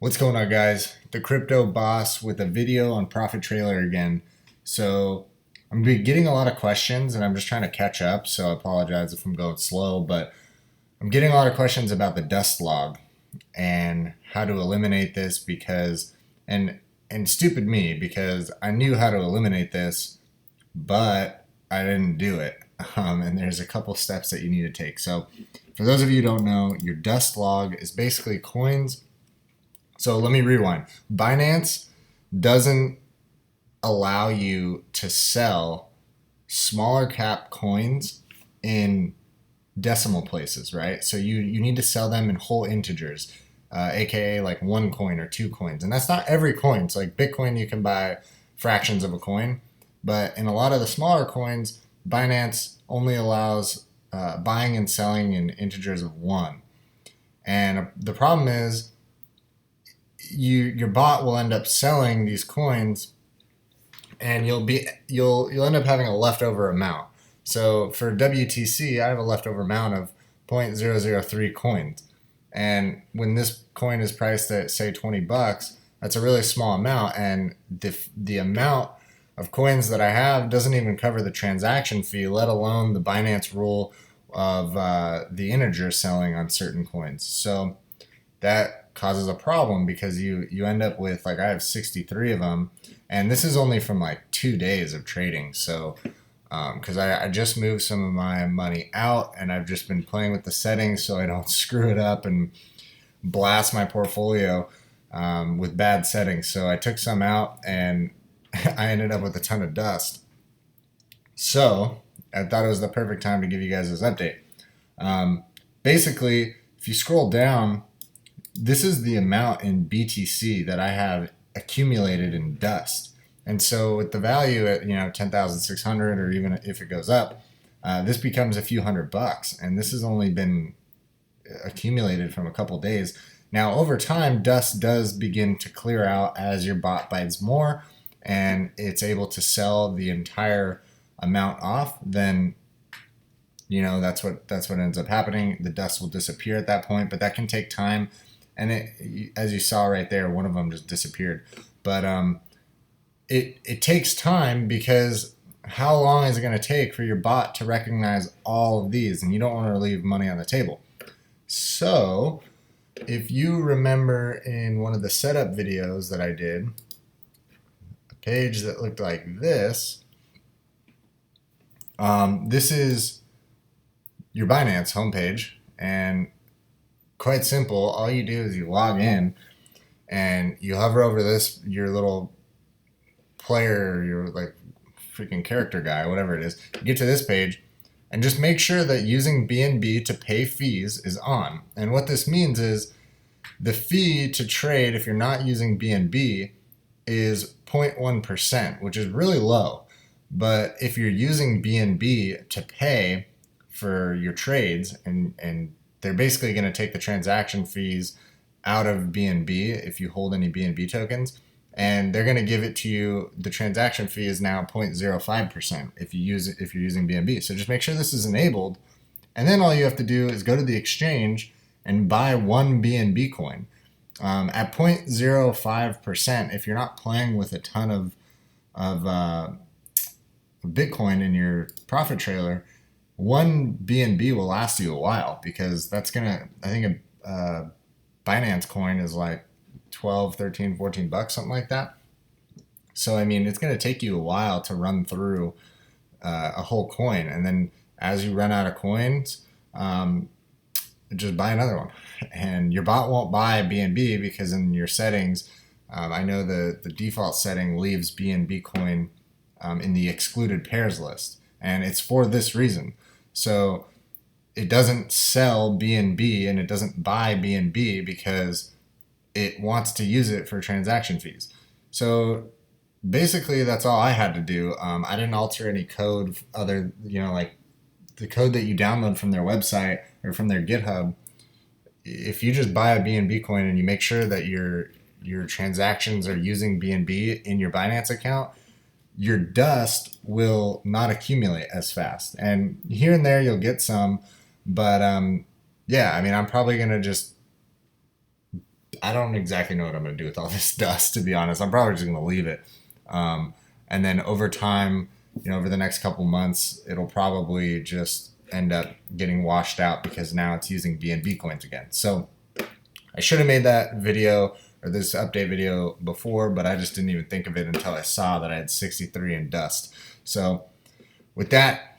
What's going on, guys? The crypto boss with a video on Profit Trailer again. So I'm be getting a lot of questions and I'm just trying to catch up. So I apologize if I'm going slow, but I'm getting a lot of questions about the dust log and how to eliminate this and stupid me, because I knew how to eliminate this, but I didn't do it. And there's a couple steps that you need to take. So for those of you who don't know, your dust log is basically coins. So let me rewind. Binance doesn't allow you to sell smaller cap coins in decimal places, right? So you need to sell them in whole integers, aka like one coin or two coins. And that's not every coin. It's like Bitcoin, you can buy fractions of a coin. But in a lot of the smaller coins, Binance only allows buying and selling in integers of one. And the problem is, your bot will end up selling these coins, and you'll end up having a leftover amount. So for WTC, I have a leftover amount of 0.003 coins, and when this coin is priced at say $20, that's a really small amount, and the amount of coins that I have doesn't even cover the transaction fee, let alone the Binance rule of the integer selling on certain coins. So that causes a problem, because you end up with, like, I have 63 of them, and this is only from like 2 days of trading. So because I just moved some of my money out, and I've just been playing with the settings so I don't screw it up and blast my portfolio with bad settings. So I took some out, and I ended up with a ton of dust. So I thought it was the perfect time to give you guys this update. Basically, if you scroll down, this is the amount in BTC that I have accumulated in dust. And so with the value at 10,600, or even if it goes up, this becomes a few $100, and this has only been accumulated from a couple days. Now over time, dust does begin to clear out as your bot buys more and it's able to sell the entire amount off. Then that's what ends up happening. The dust will disappear at that point, but that can take time. And as you saw right there, one of them just disappeared. But it takes time, because how long is it going to take for your bot to recognize all of these? And you don't want to leave money on the table. So if you remember in one of the setup videos that I did, a page that looked like this, this is your Binance homepage, and quite simple. All you do is you log in and you hover over your little player, your like freaking character guy, whatever it is. You get to this page and just make sure that using BNB to pay fees is on. And what this means is the fee to trade, if you're not using BNB, is 0.1%, which is really low. But if you're using BNB to pay for your trades, and they're basically going to take the transaction fees out of BNB if you hold any BNB tokens, and they're going to give it to you. The transaction fee is now 0.05% if you're using BNB. So just make sure this is enabled, and then all you have to do is go to the exchange and buy one BNB coin. At 0.05%, if you're not playing with a ton of Bitcoin in your profit trailer, one BNB will last you a while, because that's I think a Binance coin is like 12, 13, $14, something like that. So I mean, it's going to take you a while to run through a whole coin, and then as you run out of coins, just buy another one. And your bot won't buy BNB, because in your settings, I know the default setting leaves BNB coin in the excluded pairs list, and it's for this reason. So it doesn't sell BNB and it doesn't buy BNB because it wants to use it for transaction fees. So basically that's all I had to do. I didn't alter any code other, like the code that you download from their website or from their GitHub. If you just buy a BNB coin and you make sure that your transactions are using BNB in your Binance account, your dust will not accumulate as fast. And here and there you'll get some, but yeah, I mean, I'm probably going to just I don't exactly know what I'm going to do with all this dust, to be honest. I'm probably just going to leave it. And then over time, over the next couple months, it'll probably just end up getting washed out because now it's using BNB coins again. So I should have made that video or this update video before, but I just didn't even think of it until I saw that I had 63 in dust. So with that,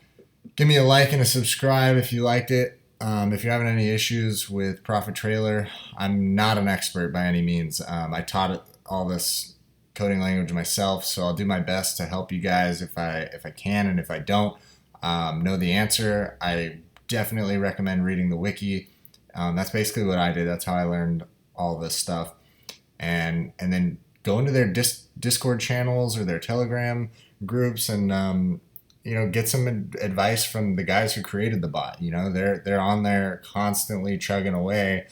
give me a like and a subscribe if you liked it. If you're having any issues with Profit Trailer, I'm not an expert by any means. I taught all this coding language myself, so I'll do my best to help you guys if I can, and if I don't know the answer, I definitely recommend reading the wiki. That's basically what I did. That's how I learned all this stuff, and then go into their Discord channels or their Telegram groups and get some advice from the guys who created the bot. They're on there constantly chugging away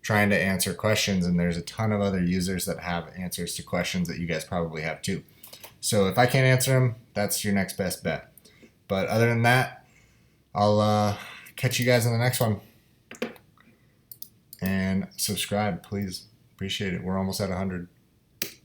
trying to answer questions, and there's a ton of other users that have answers to questions that you guys probably have too. So if I can't answer them, that's your next best bet. But other than that, I'll catch you guys in the next one. And subscribe, please. Appreciate it. We're almost at 100.